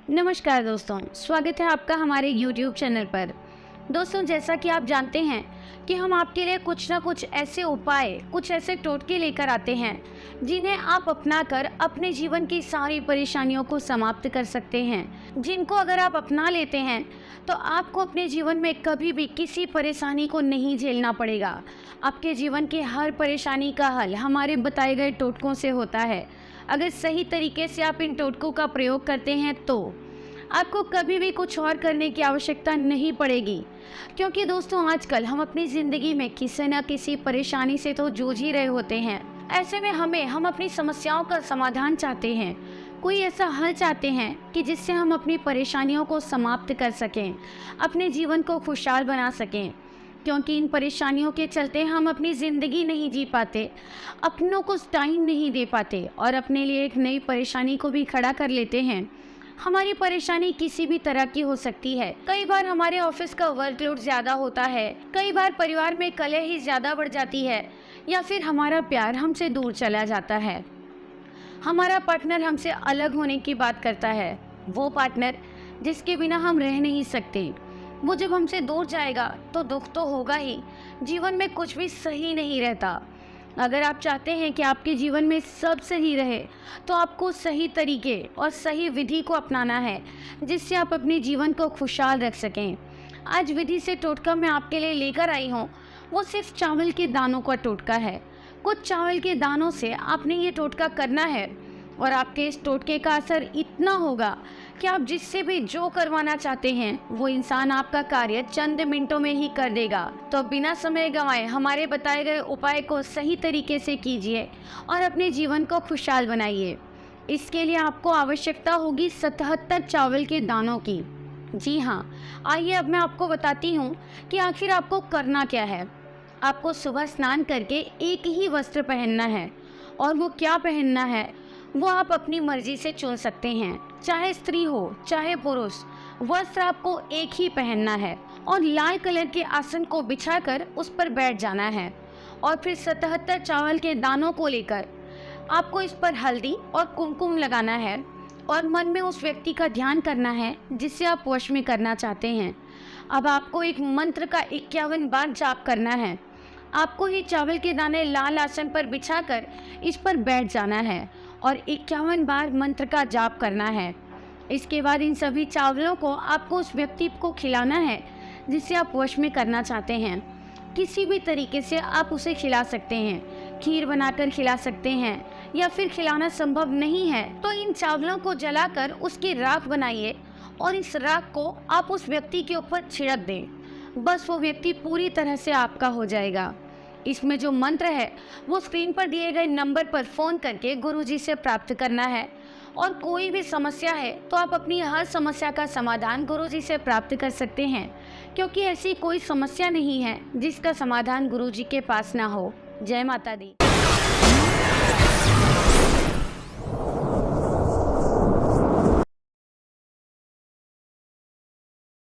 नमस्कार दोस्तों, स्वागत है आपका हमारे YouTube चैनल पर। दोस्तों, जैसा कि आप जानते हैं कि हम आपके लिए कुछ ना कुछ ऐसे उपाय, कुछ ऐसे टोटके लेकर आते हैं जिन्हें आप अपनाकर अपने जीवन की सारी परेशानियों को समाप्त कर सकते हैं। जिनको अगर आप अपना लेते हैं तो आपको अपने जीवन में कभी भी किसी परेशानी को नहीं झेलना पड़ेगा। आपके जीवन की हर परेशानी का हल हमारे बताए गए टोटकों से होता है। अगर सही तरीके से आप इन टोटकों का प्रयोग करते हैं तो आपको कभी भी कुछ और करने की आवश्यकता नहीं पड़ेगी। क्योंकि दोस्तों, आजकल हम अपनी ज़िंदगी में किसी न किसी परेशानी से तो जूझ ही रहे होते हैं। ऐसे में हम अपनी समस्याओं का समाधान चाहते हैं, कोई ऐसा हल चाहते हैं कि जिससे हम अपनी परेशानियों को समाप्त कर सकें, अपने जीवन को खुशहाल बना सकें। क्योंकि इन परेशानियों के चलते हम अपनी ज़िंदगी नहीं जी पाते, अपनों को टाइम नहीं दे पाते और अपने लिए एक नई परेशानी को भी खड़ा कर लेते हैं। हमारी परेशानी किसी भी तरह की हो सकती है। कई बार हमारे ऑफिस का वर्कलोड ज़्यादा होता है, कई बार परिवार में कलह ही ज़्यादा बढ़ जाती है, या फिर हमारा प्यार हमसे दूर चला जाता है। हमारा पार्टनर हमसे अलग होने की बात करता है, वो पार्टनर जिसके बिना हम रह नहीं सकते। वो जब हमसे दूर जाएगा तो दुख तो होगा ही, जीवन में कुछ भी सही नहीं रहता। अगर आप चाहते हैं कि आपके जीवन में सब सही रहे तो आपको सही तरीके और सही विधि को अपनाना है, जिससे आप अपने जीवन को खुशहाल रख सकें। आज विधि से टोटका मैं आपके लिए लेकर आई हूँ, वो सिर्फ चावल के दानों का टोटका है। कुछ चावल के दानों से आपने ये टोटका करना है और आपके इस टोटके का असर इतना होगा कि आप जिससे भी जो करवाना चाहते हैं वो इंसान आपका कार्य चंद मिनटों में ही कर देगा। तो बिना समय गंवाए हमारे बताए गए उपाय को सही तरीके से कीजिए और अपने जीवन को खुशहाल बनाइए। इसके लिए आपको आवश्यकता होगी 77 चावल के दानों की। जी हाँ, आइए अब मैं आपको बताती हूँ कि आखिर आपको करना क्या है। आपको सुबह स्नान करके एक ही वस्त्र पहनना है, और वो क्या पहनना है वो आप अपनी मर्जी से चुन सकते हैं, चाहे स्त्री हो चाहे पुरुष। वस्त्र आपको एक ही पहनना है और लाल कलर के आसन को बिछाकर उस पर बैठ जाना है, और फिर 77 चावल के दानों को लेकर आपको इस पर हल्दी और कुमकुम लगाना है और मन में उस व्यक्ति का ध्यान करना है जिसे आप वश में करना चाहते हैं। अब आपको एक मंत्र का 51 बार जाप करना है। आपको ही चावल के दाने लाल आसन पर बिछाकर इस पर बैठ जाना है और 51 बार मंत्र का जाप करना है। इसके बाद इन सभी चावलों को आपको उस व्यक्ति को खिलाना है जिसे आप वश में करना चाहते हैं। किसी भी तरीके से आप उसे खिला सकते हैं, खीर बनाकर खिला सकते हैं, या फिर खिलाना संभव नहीं है तो इन चावलों को जलाकर उसकी राख बनाइए और इस राख को आप उस व्यक्ति के ऊपर छिड़क दें। बस वो व्यक्ति पूरी तरह से आपका हो जाएगा। इसमें जो मंत्र है वो स्क्रीन पर दिए गए नंबर पर फ़ोन करके गुरुजी से प्राप्त करना है, और कोई भी समस्या है तो आप अपनी हर समस्या का समाधान गुरुजी से प्राप्त कर सकते हैं, क्योंकि ऐसी कोई समस्या नहीं है जिसका समाधान गुरुजी के पास ना हो। जय माता दी।